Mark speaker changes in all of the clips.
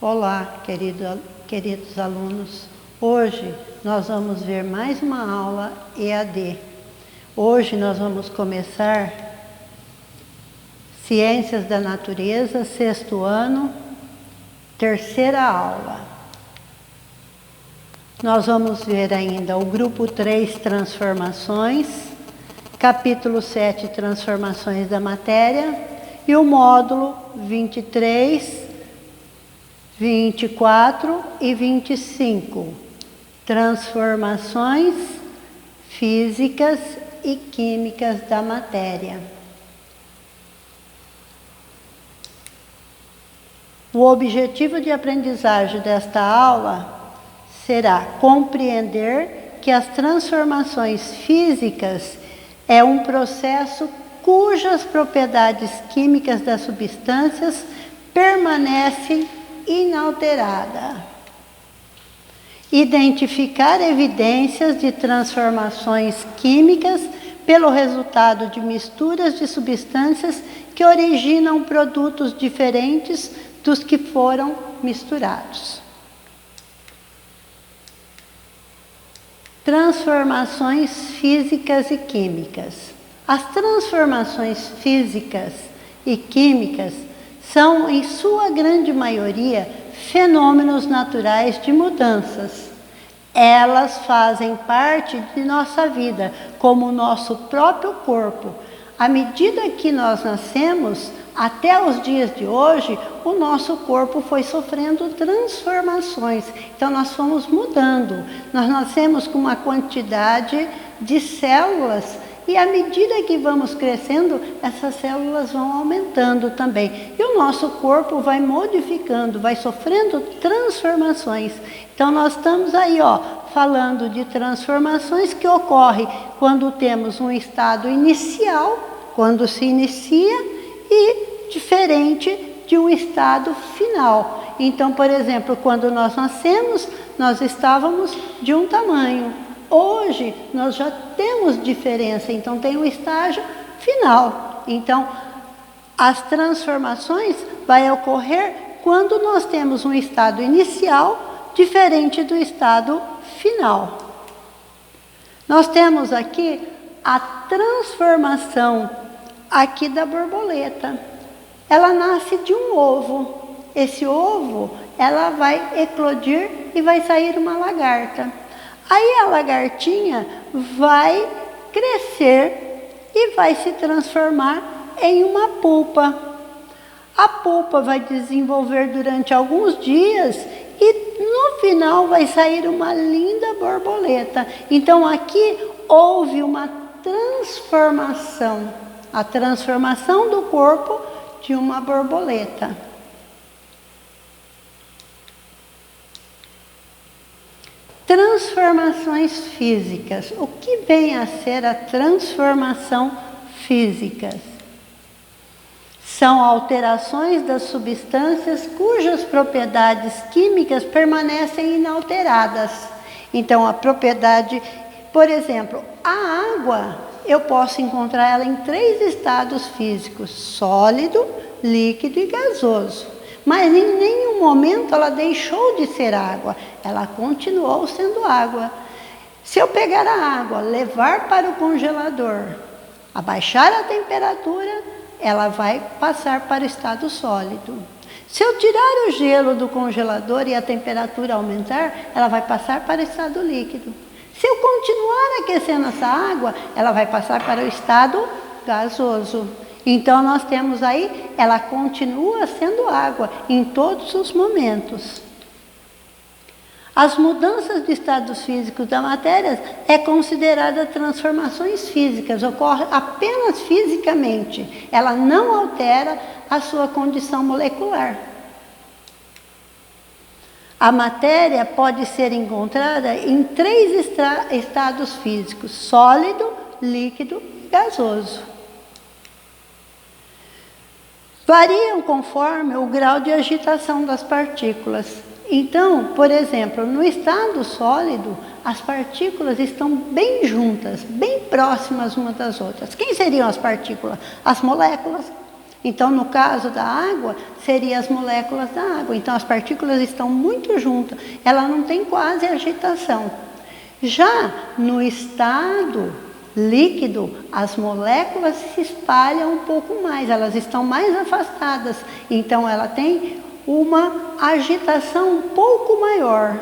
Speaker 1: Olá, queridos alunos. Hoje nós vamos ver mais uma aula EAD. Hoje nós vamos começar Ciências da Natureza, 6º ano, 3ª aula. Nós vamos ver ainda o grupo 3, Transformações, capítulo 7, Transformações da Matéria, e o módulo 23, 24 e 25, Transformações Físicas e Químicas da Matéria. O objetivo de aprendizagem desta aula será compreender que as transformações físicas é um processo cujas propriedades químicas das substâncias permanecem inalteradas. Identificar evidências de transformações químicas pelo resultado de misturas de substâncias que originam produtos diferentes dos que foram misturados. Transformações físicas e químicas. As transformações físicas e químicas são, em sua grande maioria, fenômenos naturais de mudanças. Elas fazem parte de nossa vida, como o nosso próprio corpo. À medida que nós nascemos, até os dias de hoje, o nosso corpo foi sofrendo transformações. Então, nós fomos mudando. Nós nascemos com uma quantidade de células e, à medida que vamos crescendo, essas células vão aumentando também. E o nosso corpo vai modificando, vai sofrendo transformações. Então, nós estamos aí, falando de transformações que ocorrem quando temos um estado inicial, quando se inicia, e diferente de um estado final. Então, por exemplo, quando nós nascemos, nós estávamos de um tamanho. Hoje, nós já temos diferença, então tem um estágio final. Então, as transformações vão ocorrer quando nós temos um estado inicial diferente do estado final. Nós temos aqui a transformação aqui da borboleta. Ela nasce de um ovo. Esse ovo, ela vai eclodir e vai sair uma lagarta. Aí a lagartinha vai crescer e vai se transformar em uma pupa. A pupa vai desenvolver durante alguns dias e no final vai sair uma linda borboleta. Então aqui houve uma transformação, a transformação do corpo de uma borboleta. Transformações físicas. O que vem a ser a transformação física? São alterações das substâncias cujas propriedades químicas permanecem inalteradas. Então, a propriedade, por exemplo, a água, eu posso encontrar ela em 3 estados físicos: sólido, líquido e gasoso. Mas em nenhum momento ela deixou de ser água, ela continuou sendo água. Se eu pegar a água, levar para o congelador, abaixar a temperatura, ela vai passar para o estado sólido. Se eu tirar o gelo do congelador e a temperatura aumentar, ela vai passar para o estado líquido. Se eu continuar aquecendo essa água, ela vai passar para o estado gasoso. Então, nós temos aí, ela continua sendo água em todos os momentos. As mudanças de estados físicos da matéria é considerada transformações físicas, ocorre apenas fisicamente. Ela não altera a sua condição molecular. A matéria pode ser encontrada em 3 estados físicos: sólido, líquido e gasoso. Variam conforme o grau de agitação das partículas. Então, por exemplo, no estado sólido, as partículas estão bem juntas, bem próximas umas das outras. Quem seriam as partículas? As moléculas. Então, no caso da água, seriam as moléculas da água. Então, as partículas estão muito juntas, ela não tem quase agitação. Já no estado líquido, as moléculas se espalham um pouco mais, elas estão mais afastadas. Então, ela tem uma agitação um pouco maior.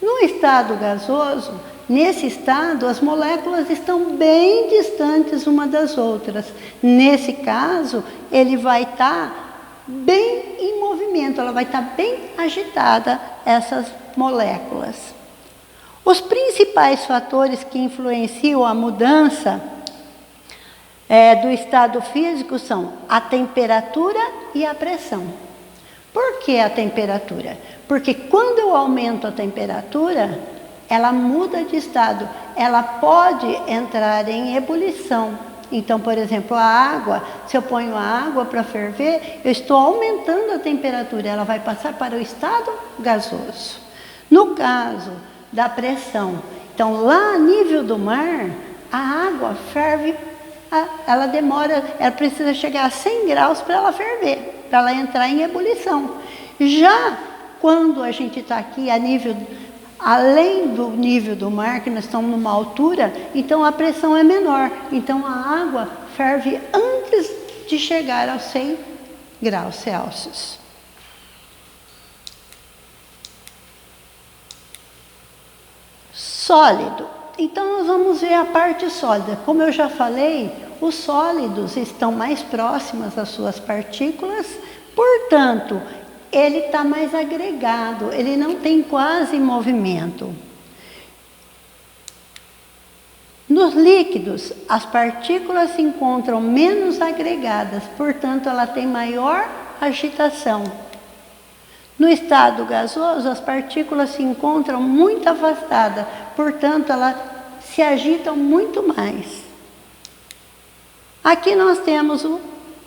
Speaker 1: No estado gasoso, nesse estado, as moléculas estão bem distantes uma das outras. Nesse caso, ele vai estar bem em movimento, ela vai estar bem agitada, essas moléculas. Os principais fatores que influenciam a mudança do estado físico são a temperatura e a pressão. Por que a temperatura? Porque quando eu aumento a temperatura, ela muda de estado, ela pode entrar em ebulição. Então, por exemplo, a água, se eu ponho a água para ferver, eu estou aumentando a temperatura, ela vai passar para o estado gasoso. No caso da pressão, então lá a nível do mar, a água ferve, ela demora, ela precisa chegar a 100 graus para ela ferver, para ela entrar em ebulição. Já quando a gente está aqui a nível, além do nível do mar, que nós estamos numa altura, então a pressão é menor. Então a água ferve antes de chegar aos 100 graus Celsius. Sólido. Então nós vamos ver a parte sólida. Como eu já falei, os sólidos estão mais próximos às suas partículas, portanto, ele está mais agregado, ele não tem quase movimento. Nos líquidos, as partículas se encontram menos agregadas, portanto, ela tem maior agitação. No estado gasoso, as partículas se encontram muito afastadas, portanto, elas se agitam muito mais. Aqui nós temos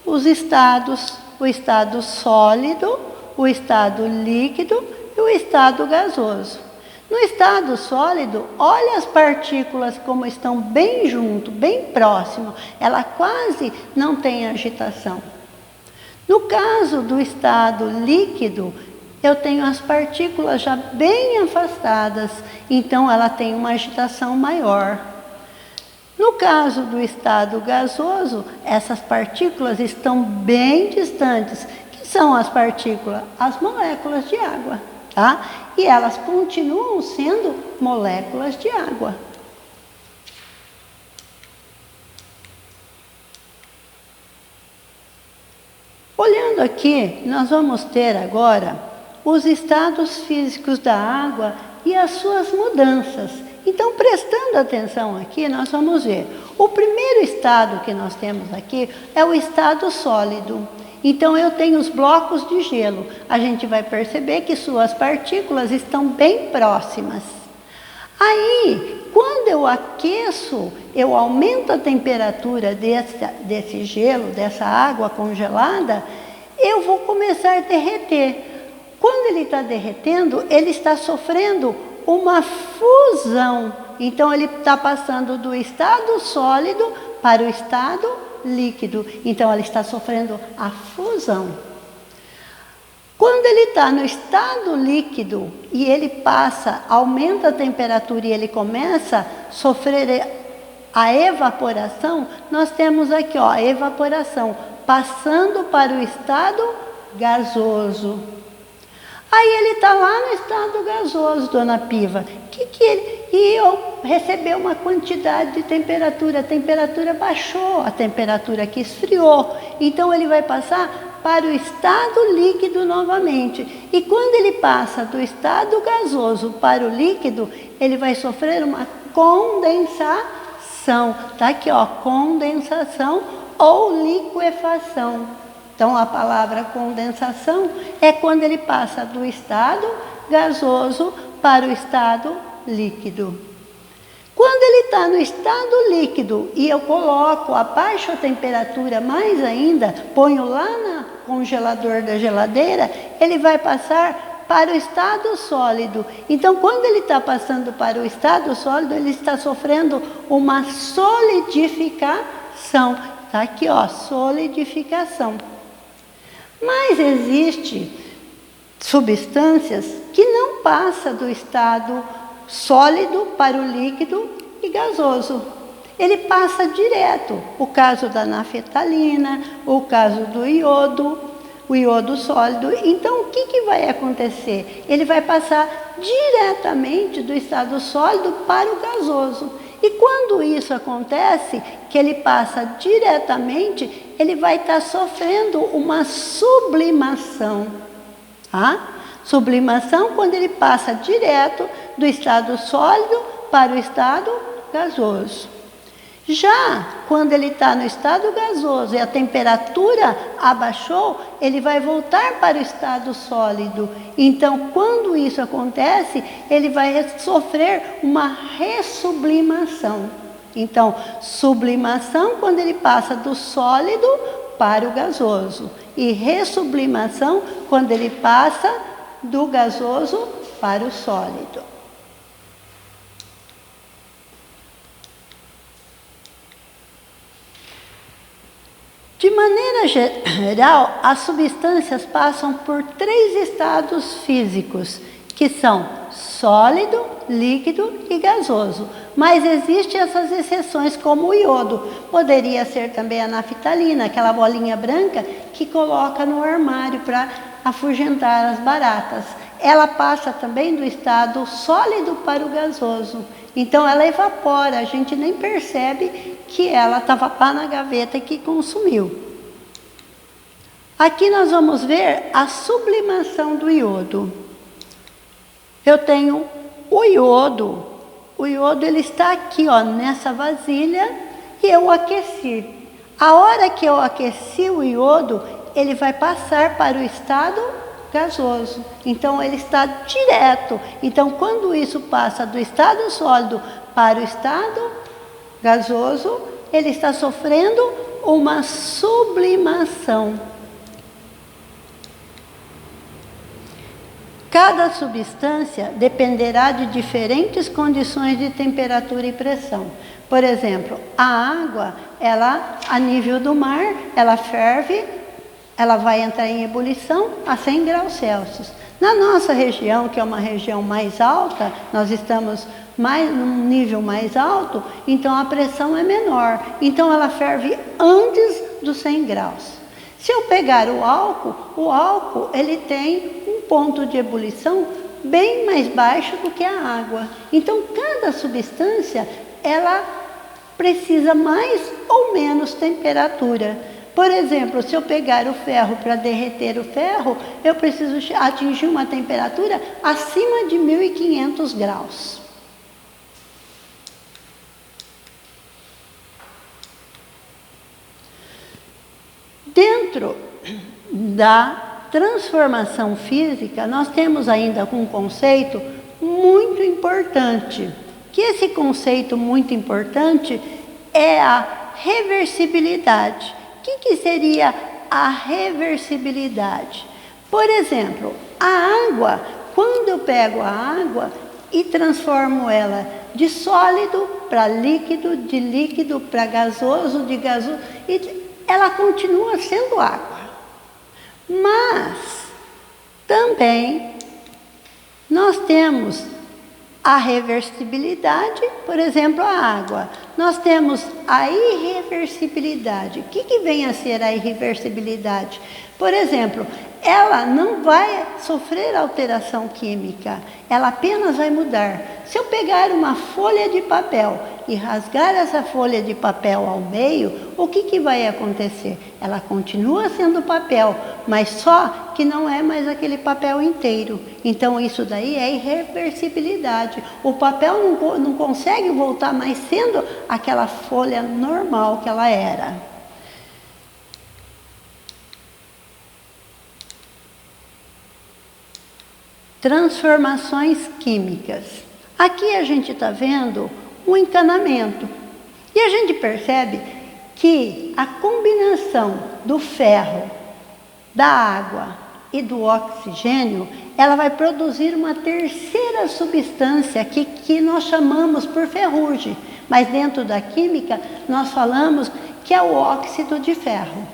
Speaker 1: os estados, o estado sólido, o estado líquido e o estado gasoso. No estado sólido, olha as partículas como estão bem junto, bem próximo, ela quase não tem agitação. No caso do estado líquido, eu tenho as partículas já bem afastadas, então ela tem uma agitação maior. No caso do estado gasoso, essas partículas estão bem distantes. Que são as partículas? As moléculas de água, tá? E elas continuam sendo moléculas de água. Olhando aqui, nós vamos ter agora os estados físicos da água e as suas mudanças. Então, prestando atenção aqui, nós vamos ver. O primeiro estado que nós temos aqui é o estado sólido. Então, eu tenho os blocos de gelo. A gente vai perceber que suas partículas estão bem próximas. Aí, quando eu aqueço, eu aumento a temperatura desse gelo, dessa água congelada, eu vou começar a derreter. Quando ele está derretendo, ele está sofrendo uma fusão. Então, ele está passando do estado sólido para o estado líquido. Então, ele está sofrendo a fusão. Quando ele está no estado líquido e ele passa, aumenta a temperatura e ele começa a sofrer a evaporação, nós temos aqui, ó, a evaporação, passando para o estado gasoso. Aí ele está lá no estado gasoso, dona Piva. E eu recebi uma quantidade de temperatura. A temperatura baixou, a temperatura aqui esfriou. Então ele vai passar para o estado líquido novamente. E quando ele passa do estado gasoso para o líquido, ele vai sofrer uma condensação. Está aqui, ó, condensação ou liquefação. Então, a palavra condensação é quando ele passa do estado gasoso para o estado líquido. Quando ele está no estado líquido e eu coloco, abaixo a temperatura mais ainda, ponho lá no congelador da geladeira, ele vai passar para o estado sólido. Então, quando ele está passando para o estado sólido, ele está sofrendo uma solidificação. Tá aqui, ó, solidificação. Mas existe substâncias que não passam do estado sólido para o líquido e gasoso. Ele passa direto. O caso da naftalina, o caso do iodo, o iodo sólido. Então, o que vai acontecer? Ele vai passar diretamente do estado sólido para o gasoso. E quando isso acontece, que ele passa diretamente, ele vai estar sofrendo uma sublimação. Tá? Sublimação quando ele passa direto do estado sólido para o estado gasoso. Já quando ele está no estado gasoso e a temperatura abaixou, ele vai voltar para o estado sólido. Então, quando isso acontece, ele vai sofrer uma ressublimação. Então, sublimação quando ele passa do sólido para o gasoso. E ressublimação quando ele passa do gasoso para o sólido. De maneira geral, as substâncias passam por 3 estados físicos, que são sólido, líquido e gasoso. Mas existem essas exceções, como o iodo. Poderia ser também a naftalina, aquela bolinha branca que coloca no armário para afugentar as baratas. Ela passa também do estado sólido para o gasoso. Então ela evapora, a gente nem percebe que ela estava lá na gaveta e que consumiu. Aqui nós vamos ver a sublimação do iodo. Eu tenho o iodo. O iodo ele está aqui, ó, nessa vasilha e eu aqueci. A hora que eu aqueci o iodo, ele vai passar para o estado gasoso. Então ele está direto. Então quando isso passa do estado sólido para o estado gasoso, ele está sofrendo uma sublimação. Cada substância dependerá de diferentes condições de temperatura e pressão. Por exemplo, a água, ela a nível do mar, ela ferve, ela vai entrar em ebulição a 100 graus Celsius. Na nossa região, que é uma região mais alta, nós estamos num nível mais alto, então a pressão é menor. Então ela ferve antes dos 100 graus. Se eu pegar o álcool ele tem um ponto de ebulição bem mais baixo do que a água. Então cada substância, ela precisa mais ou menos temperatura. Por exemplo, se eu pegar o ferro para derreter o ferro, eu preciso atingir uma temperatura acima de 1500 graus. Dentro da transformação física, nós temos ainda um conceito muito importante, que esse conceito muito importante é a reversibilidade. O que seria a reversibilidade? Por exemplo, a água, quando eu pego a água e transformo ela de sólido para líquido, de líquido para gasoso, de gasoso, ela continua sendo água. Mas também nós temos a reversibilidade, por exemplo, a água. Nós temos a irreversibilidade. O que vem a ser a irreversibilidade? Por exemplo, ela não vai sofrer alteração química, ela apenas vai mudar. Se eu pegar uma folha de papel e rasgar essa folha de papel ao meio, o que vai acontecer? Ela continua sendo papel, mas só que não é mais aquele papel inteiro. Então isso daí é irreversibilidade. O papel não consegue voltar mais sendo aquela folha normal que ela era. Transformações químicas. Aqui a gente está vendo um encanamento. E a gente percebe que a combinação do ferro, da água e do oxigênio, ela vai produzir uma terceira substância que nós chamamos por ferrugem. Mas dentro da química, nós falamos que é o óxido de ferro.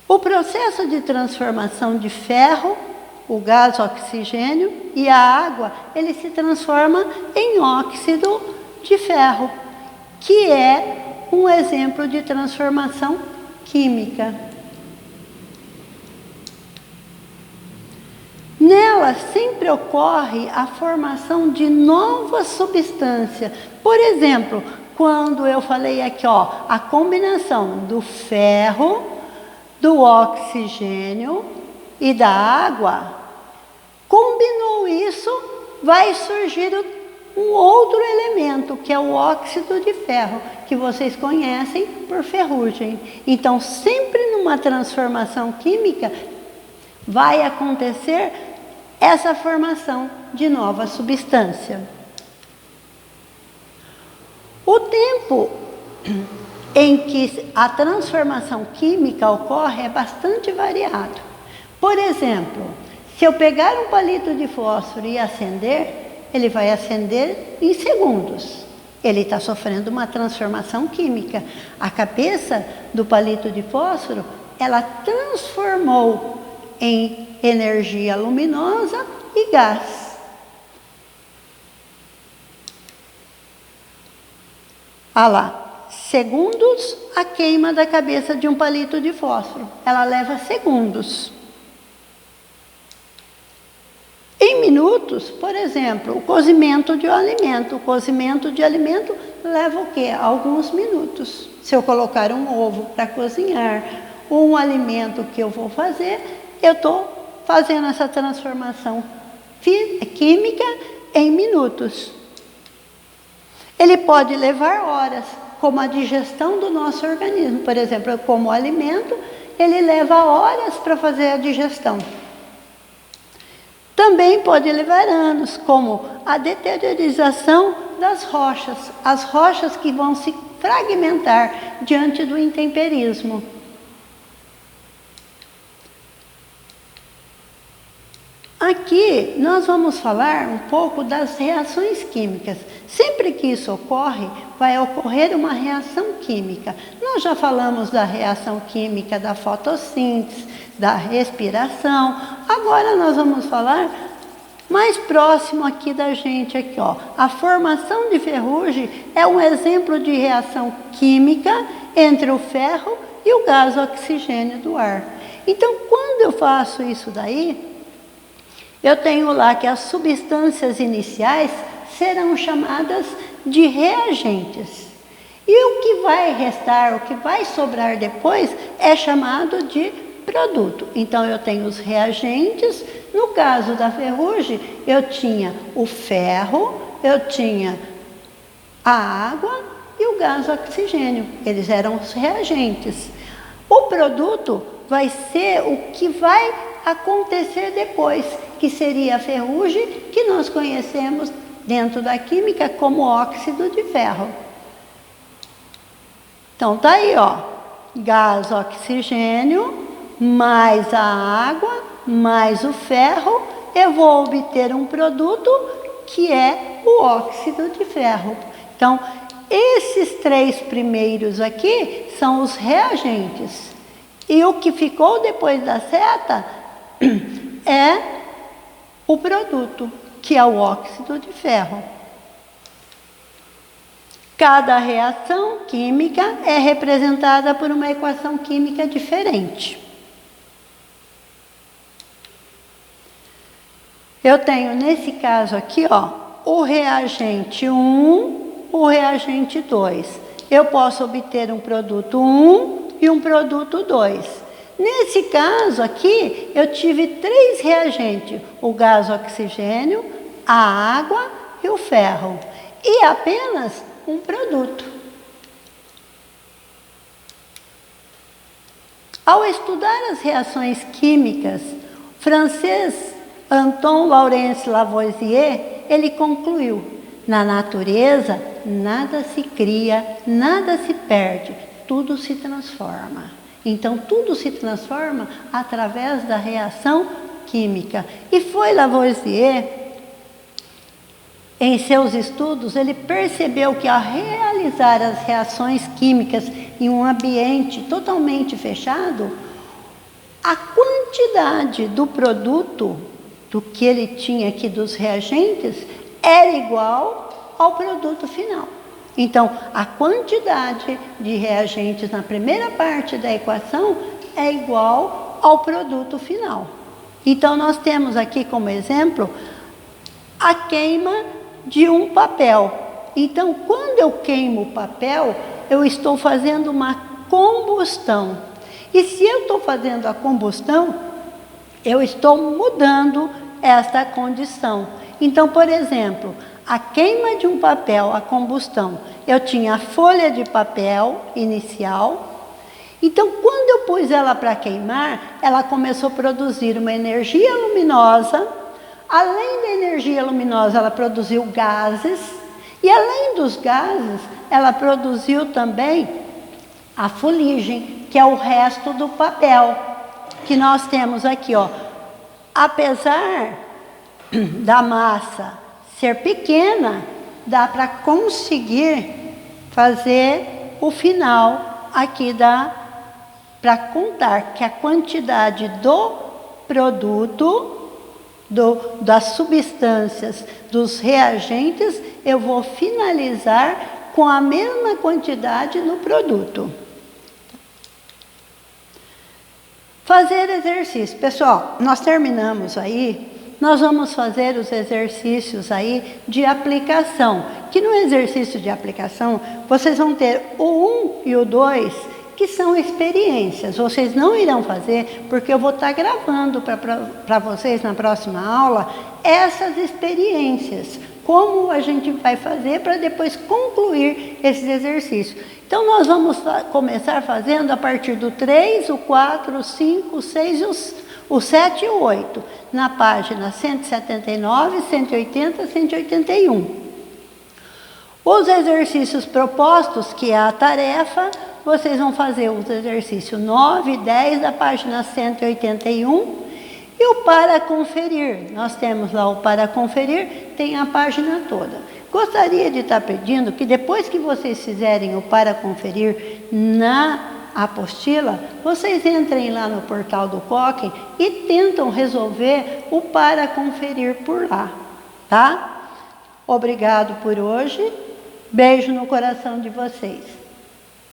Speaker 1: O processo de transformação de ferro, o gás oxigênio e a água, ele se transforma em óxido de ferro, que é um exemplo de transformação química. Nela sempre ocorre a formação de novas substâncias. Por exemplo, quando eu falei aqui, ó, a combinação do ferro, do oxigênio e da água, combinou isso, vai surgir um outro elemento, que é o óxido de ferro, que vocês conhecem por ferrugem. Então, sempre numa transformação química, vai acontecer essa formação de nova substância. O tempo em que a transformação química ocorre é bastante variado. Por exemplo, se eu pegar um palito de fósforo e acender, ele vai acender em segundos. Ele está sofrendo uma transformação química. A cabeça do palito de fósforo, ela transformou em energia luminosa e gás. Ah lá. Segundos a queima da cabeça de um palito de fósforo. Ela leva segundos. Em minutos, por exemplo, o cozimento de um alimento. O cozimento de alimento leva o quê? Alguns minutos. Se eu colocar um ovo para cozinhar, ou um alimento que eu vou fazer, eu estou fazendo essa transformação química em minutos. Ele pode levar horas, como a digestão do nosso organismo. Por exemplo, eu como alimento, ele leva horas para fazer a digestão. Também pode levar anos, como a deteriorização das rochas, as rochas que vão se fragmentar diante do intemperismo. Aqui nós vamos falar um pouco das reações químicas. Sempre que isso ocorre, vai ocorrer uma reação química. Nós já falamos da reação química da fotossíntese, da respiração. Agora nós vamos falar mais próximo aqui da gente, aqui, ó. A formação de ferrugem é um exemplo de reação química entre o ferro e o gás oxigênio do ar. Então, quando eu faço isso daí, eu tenho lá que as substâncias iniciais serão chamadas de reagentes. E o que vai restar, o que vai sobrar depois, é chamado de produto. Então, eu tenho os reagentes. No caso da ferrugem, eu tinha o ferro, eu tinha a água e o gás oxigênio. Eles eram os reagentes. O produto vai ser o que vai acontecer depois, que seria a ferrugem, que nós conhecemos dentro da química como óxido de ferro. Então, tá aí, ó, gás oxigênio, mais a água, mais o ferro, eu vou obter um produto que é o óxido de ferro. Então, esses três primeiros aqui são os reagentes. E o que ficou depois da seta é o produto, que é o óxido de ferro. Cada reação química é representada por uma equação química diferente. Eu tenho, nesse caso aqui, ó, o reagente 1, o reagente 2. Eu posso obter um produto 1 e um produto 2. Nesse caso aqui, eu tive 3 reagentes, o gás oxigênio, a água e o ferro. E apenas um produto. Ao estudar as reações químicas, o francês Anton Laurence Lavoisier, ele concluiu: na natureza, nada se cria, nada se perde, tudo se transforma. Então, tudo se transforma através da reação química. E foi Lavoisier, em seus estudos, ele percebeu que ao realizar as reações químicas em um ambiente totalmente fechado, a quantidade do produto, do que ele tinha aqui dos reagentes, era igual ao produto final. Então, a quantidade de reagentes na primeira parte da equação é igual ao produto final. Então, nós temos aqui como exemplo a queima de um papel. Então, quando eu queimo o papel, eu estou fazendo uma combustão. E se eu estou fazendo a combustão, eu estou mudando esta condição. Então, por exemplo, a queima de um papel, a combustão, eu tinha a folha de papel inicial. Então, quando eu pus ela para queimar, ela começou a produzir uma energia luminosa. Além da energia luminosa, ela produziu gases. E além dos gases, ela produziu também a fuligem, que é o resto do papel, que nós temos aqui, ó. Apesar da massa ser pequena, dá para conseguir fazer o final aqui para contar que a quantidade do produto, das substâncias, dos reagentes, eu vou finalizar com a mesma quantidade no produto. Fazer exercício. Pessoal, nós terminamos aí. Nós vamos fazer os exercícios aí de aplicação, que no exercício de aplicação, vocês vão ter o 1 e o 2, que são experiências. Vocês não irão fazer, porque eu vou estar gravando para vocês na próxima aula, essas experiências, como a gente vai fazer para depois concluir esses exercícios. Então, nós vamos começar fazendo a partir do 3, o 4, o 5, o 6 o 7 e o 8, na página 179, 180, 181. Os exercícios propostos, que é a tarefa, vocês vão fazer os exercícios 9 e 10 da página 181. E o para conferir, nós temos lá o para conferir, tem a página toda. Gostaria de estar pedindo que depois que vocês fizerem o para conferir na apostila, vocês entrem lá no portal do COCKEN e tentam resolver o para conferir por lá, tá? Obrigado por hoje, beijo no coração de vocês.